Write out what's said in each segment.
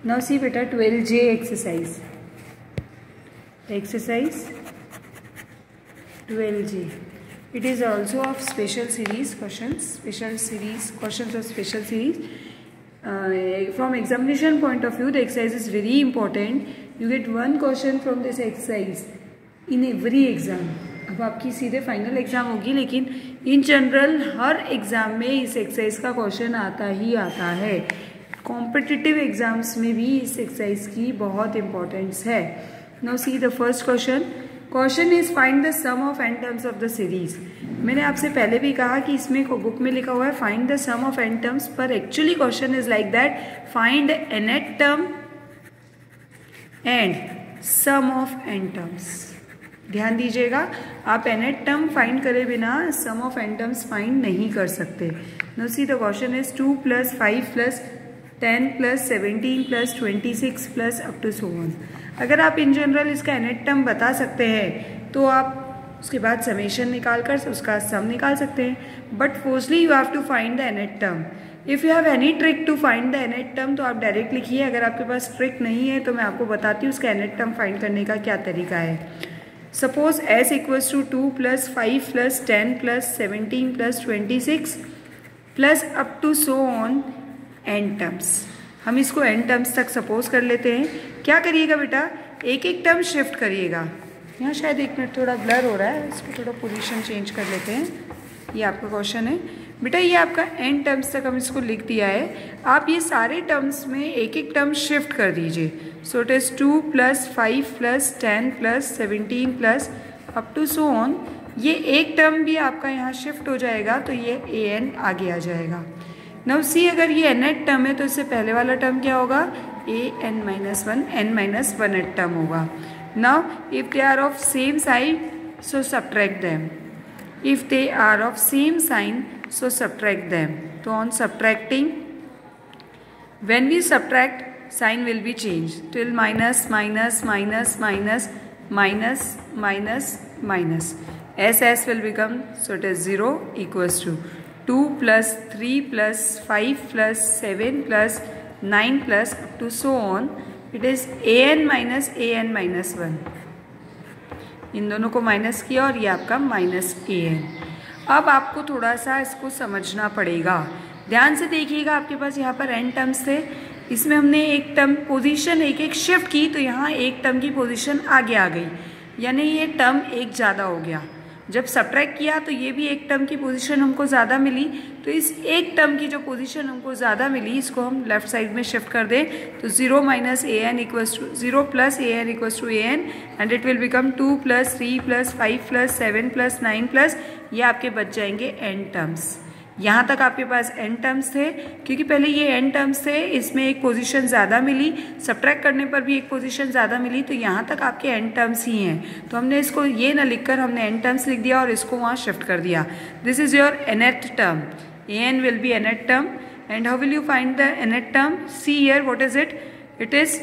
Now see beta 12J exercise. Exercise 12J. It is also of special series questions. Questions of special series. From examination point of view, the exercise is very important. You get one question from this exercise in every exam. अब आपकी सीधे final exam होगी, लेकिन in general her exam में इस exercise का question आता ही आता है. कॉम्पिटिटिव एग्जाम्स में भी इस एक्सरसाइज की बहुत इंपॉर्टेंस है. Now see the first question is find the sum of n terms of the series. मैंने आपसे पहले भी कहा कि इसमें बुक में लिखा हुआ है find the sum of n terms, पर actually question is like that find nth term and sum of n terms. ध्यान दीजिएगा, आप nth टर्म फाइंड करे बिना sum of n terms find नहीं कर सकते. Now see the question is 2 + 5 + 10 + 17 + 26 + up to so on. अगर आप इन जनरल इसका nth टर्म बता सकते हैं तो आप उसके बाद समेशन निकाल कर उसका सम निकाल सकते हैं. But firstly you have to find the nth term. If you have any trick to find the nth term तो आप डायरेक्ट लिखिए. अगर आपके पास ट्रिक नहीं है तो मैं आपको बताती हूँ उसका nth टर्म फाइंड करने का क्या तरीका है. Suppose s equals to 2 + 5 + 10 + 17 + 26 + up to so on n terms. हम इसको n टर्म्स तक सपोज कर लेते हैं. क्या करिएगा बेटा, एक एक टर्म शिफ्ट करिएगा. यहाँ शायद एक मिनट थोड़ा ब्लर हो रहा है, इसको थोड़ा पोजीशन चेंज कर लेते हैं. ये आपका क्वेश्चन है बेटा, ये आपका n टर्म्स तक हम इसको लिख दिया है. आप ये सारे टर्म्स में एक एक टर्म शिफ्ट कर दीजिए. So it is 2 + 5 + 10 + 17 + up to so on. ये एक टर्म भी आपका यहाँ शिफ्ट हो जाएगा तो ये an आगे आ जाएगा. नाउ सी, अगर ये nth टर्म है तो इससे पहले वाला टर्म क्या होगा, an-1 n-1th टर्म होगा. Now if they are of same side so subtract them. If they are of same sign so subtract them. तो on subtracting, when we subtract sign will be changed till minus minus minus minus minus minus minus. S will become, so it is 0 equals to 2 + 3 + 5 + 7 + 9 + up to so on. It is an minus an minus 1. इन दोनों को minus किया और ये आपका -an. अब आपको थोड़ा सा इसको समझना पड़ेगा. ध्यान से देखिएगा, आपके पास यहाँ पर n टर्म्स थे, इसमें हमने एक टर्म पोजीशन एक एक शिफ्ट की तो यहाँ एक टर्म की पोजीशन आगे आ गई, यानी ये टर्म एक ज़्यादा हो गया. जब सब्ट्रैक्ट किया तो ये भी एक टर्म की पोजीशन हमको ज़्यादा मिली. तो इस एक टर्म की जो पोजीशन हमको ज़्यादा मिली इसको हम लेफ्ट साइड में शिफ्ट कर दें तो 0 - an equals to 0 + an equals to an and it will become 2 + 3 + 5 + 7 + 9 + ये आपके बच जाएंगे n टर्म्स. यहाँ तक आपके पास n टर्म्स थे, क्योंकि पहले ये n टर्म्स थे, इसमें एक पोजीशन ज़्यादा मिली, सब्ट्रैक्ट करने पर भी एक पोजीशन ज़्यादा मिली, तो यहाँ तक आपके n टर्म्स ही हैं. तो हमने इसको ये ना लिखकर हमने n टर्म्स लिख दिया और इसको वहाँ शिफ्ट कर दिया. This is your nth term. an will be nth term. And how will you find the nth term? See here, what is it? It is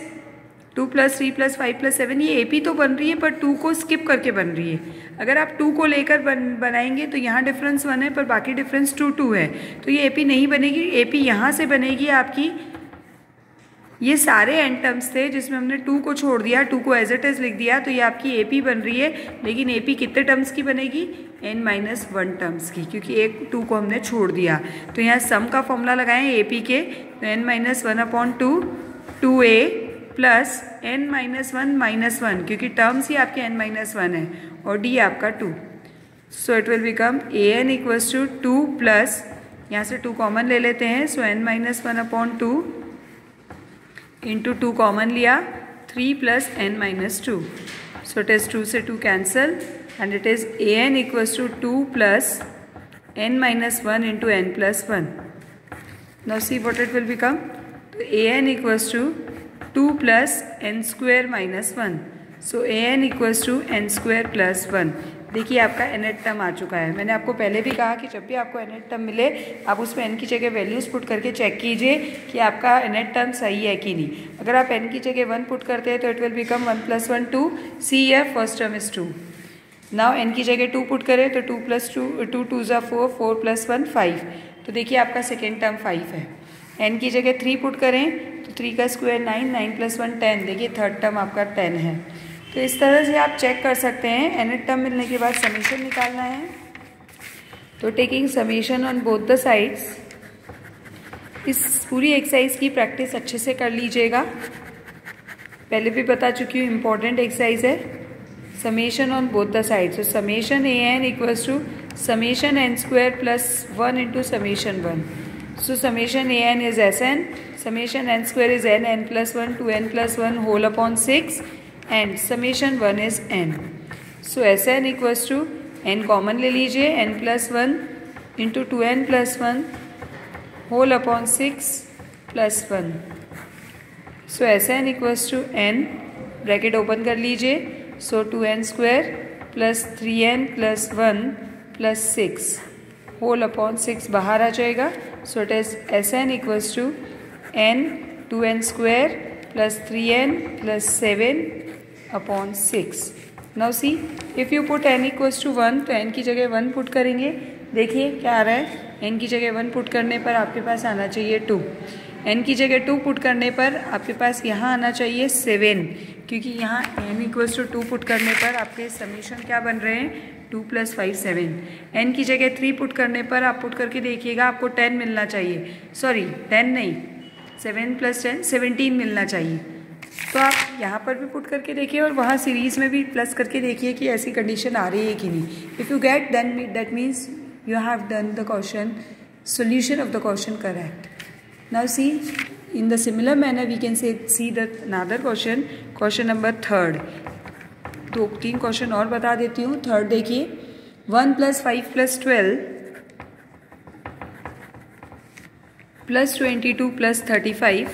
2 + 3 + 5 + 7. ये AP तो बन रही है पर 2 को स्किप करके बन रही है. अगर आप 2 को लेकर बनाएंगे तो यहाँ डिफरेंस 1 है पर बाकी डिफरेंस 2 है, तो ये AP नहीं बनेगी. AP यहाँ से बनेगी आपकी. ये सारे n टर्म्स थे जिसमें हमने 2 को छोड़ दिया, 2 को एज इट इज़ लिख दिया, तो ये आपकी AP बन रही है. लेकिन AP कितने टर्म्स की बनेगी? n-1 टर्म्स की, क्योंकि एक 2 को हमने छोड़ दिया. तो यहाँ सम का फॉर्मूला लगाएं AP के, तो n-1/2 2a प्लस n-1 -1, क्योंकि टर्म्स ही आपके n-1 है, और d आपका 2. So it will become an equals to 2 plus, यहाँ से 2 कॉमन ले लेते हैं, सो n-1/2 इंटू 2 कॉमन लिया, 3 + n-2. सो इट इज़ 2 से 2 cancel and it is an equals to 2 plus n-1 into n+1. Now see what it will become. तो an equals to 2 + n² - 1. So an equals to n² + 1. देखिए आपका nth term आ चुका है. मैंने आपको पहले भी कहा कि जब भी आपको nth टर्म मिले आप उसमें n की जगह वैल्यूज़ पुट करके चेक कीजिए कि आपका nth टर्म सही है कि नहीं. अगर आप n की जगह 1 पुट करते हैं तो it will become 1 + 1 2. See here, first term is 2. Now n की जगह 2 पुट करें तो 2 + 2 2 2 = 4 4 + 1 5. तो देखिए आपका सेकेंड टर्म 5 है. n की जगह 3 पुट करें तो 3 का स्क्वायर 9, 9 + 1 10। देखिए थर्ड टर्म आपका 10 है। तो इस तरह से आप चेक कर सकते हैं। nth टर्म मिलने के बाद समीशन निकालना है। तो taking summation on both the sides, इस पूरी एक्सरसाइज की प्रैक्टिस अच्छे से कर लीजिएगा। पहले भी बता चुकी हूँ, इम्पॉर्टेंट एक्सरसाइज है। Summation on both the sides, तो summation an equals to summation n² + 1 into summation 1। So summation an is Sn, summation n² is n + 1 2n + 1 whole upon 6 and summation 1 is n। So Sn equals to n common ले लीजिए, n + 1 into 2n + 1 whole upon 6 + 1। So Sn equals to n, bracket open कर लीजिए। सो 2n² + 3n + 1 + 6 whole upon 6 बाहर आ जाएगा। So it is Sn equals to n 2n² + 3n + 7 upon 6। Now see if you put n equals to 1, तो n की जगह 1 put करेंगे। देखिए क्या आ रहा है, n की जगह 1 पुट करने पर आपके पास आना चाहिए 2। n की जगह 2 पुट करने पर आपके पास यहाँ आना चाहिए 7, क्योंकि यहाँ n इक्वल्स टू 2 पुट करने पर आपके समीशन क्या बन रहे हैं, 2 + 5 7। n की जगह 3 पुट करने पर आप पुट करके देखिएगा, आपको 10 मिलना चाहिए। सॉरी 10 नहीं, 7 + 10 17 मिलना चाहिए। तो आप यहाँ पर भी पुट करके देखिए और वहाँ सीरीज़ में भी प्लस करके देखिए कि ऐसी कंडीशन आ रही है कि नहीं। If you get then that means you have done the question, solution of the question correct. Now see, in the similar manner we can see the another question number 3rd। 2-3 question और बता देती हूँ। Third देखिए, 1 + 5 + 12 + 22 + 35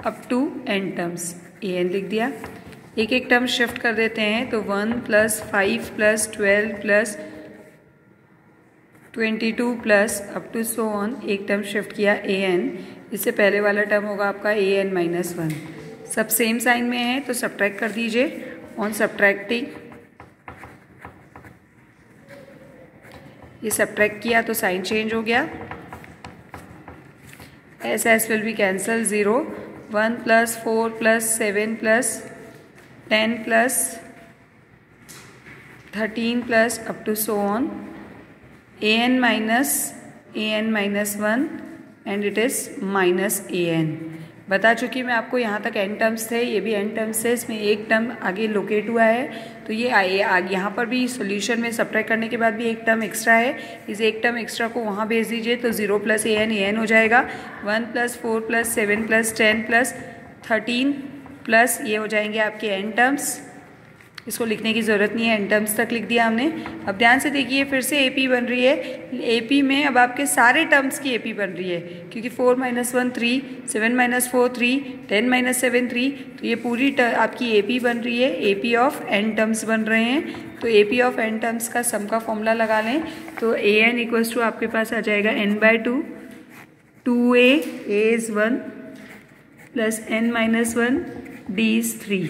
up to n terms. an लिख दिया। एक एक term shift कर देते हैं। तो 1 + 5 + 12 + 22 plus up to so on, एक टर्म शिफ्ट किया an। इससे पहले वाला टर्म होगा आपका an - 1। सब सेम साइन में है तो सब्ट्रैक्ट कर दीजिए। ऑन सब्ट्रैक्टिंग, ये सब्ट्रैक्ट किया तो साइन चेंज हो गया। s will be cancel, 0 1 + 4 + 7 + 10 + 13 + up to so on, an - 1 and it is -an। बता चुकी मैं आपको, यहाँ तक n टर्म्स थे, ये भी n टर्म्स है। इसमें एक टर्म आगे लोकेट हुआ है, तो ये यहाँ पर भी सॉल्यूशन में सब्ट्रैक्ट करने के बाद भी एक टर्म एक्स्ट्रा है। इस एक टर्म एक्स्ट्रा को वहाँ भेज दीजिए तो 0 + an हो जाएगा। 1 + 4 + 7 + 10 + 13 प्लस ये हो जाएंगे आपके n टर्म्स। इसको लिखने की ज़रूरत नहीं है, n टर्म्स तक लिख दिया हमने। अब ध्यान से देखिए, फिर से AP बन रही है। AP में अब आपके सारे टर्म्स की AP बन रही है, क्योंकि 4 - 1 3, 7 - 4 3, 10 - 7 3। तो ये पूरी आपकी AP बन रही है। AP ऑफ n टर्म्स बन रहे हैं। तो AP ऑफ n टर्म्स का सम का फॉर्मूला लगा लें। तो an इक्वल्स टू आपके पास आ जाएगा n/2, 2a, a is 1 + n - 1, d is 3।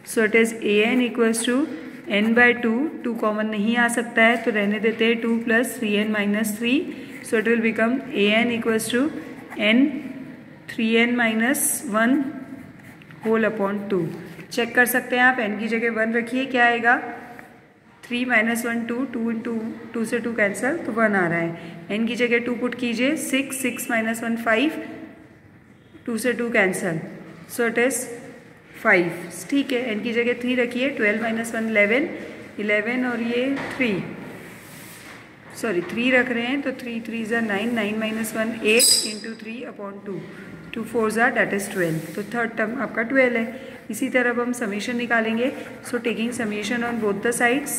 So it is an equals to n/2, 2 common नहीं आ सकता है तो रहने देते हैं 2 + 3n - 3। So it will become an equals to n 3n - 1 whole upon 2। Check कर सकते हैं आप, n की जगह 1 रखिए, क्या आएगा, 3 - 1 2, 2 × 2 से 2 कैंसिल तो 1 आ रहा है। n की जगह 2 पुट कीजिए, 6 6 - 1 5, 2 से 2 कैंसिल, सो इट इज़ 5। ठीक है, n की जगह 3 रखिए, 12 - 1 11, 11 और ये 3, सॉरी 3 रख रहे हैं तो 3 3 ज़ा 9, 9 - 1 8 × 3 अपॉन 2, 2 4 ज़ा दैट इज़ 12। तो थर्ड टर्म आपका 12 है। इसी तरह अब हम समीशन निकालेंगे। So taking summation on both the sides,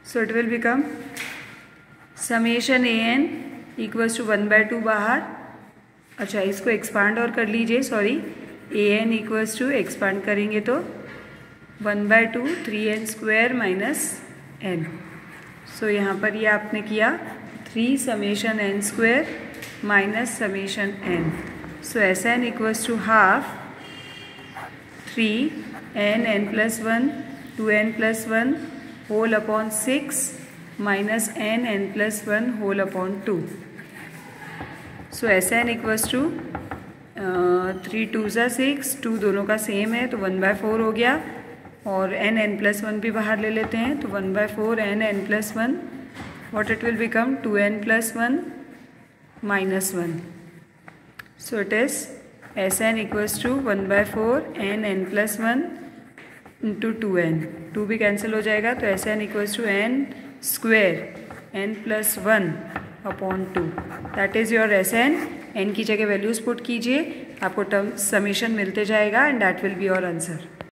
so it will become summation an equals to 1/2 बाहर। अच्छा, इसको एक्सपांड और कर लीजिए, sorry an equals to expand करेंगे तो 1/2 3n² - n। सो यहाँ पर ये आपने किया 3 summation n² - summation n। So Sn equals to half 3n n + 1 2n + 1 whole upon 6 minus n+1 whole upon 2. So Sn equals to 3 2 ज़ा 6, 2 दोनों का सेम है तो 1/4 हो गया, और n+1 भी बाहर ले लेते हैं तो 1/4 n+1, what it will become 2n+1 -1. So it is Sn equals to 1/4 n+1 into 2n. 2 भी कैंसिल हो जाएगा तो Sn equals to n² n+1 upon 2. That is your Sn. n की जगह वैल्यूज़ पुट कीजिए, आपको टर्म समीशन मिलते जाएगा and that will be your answer.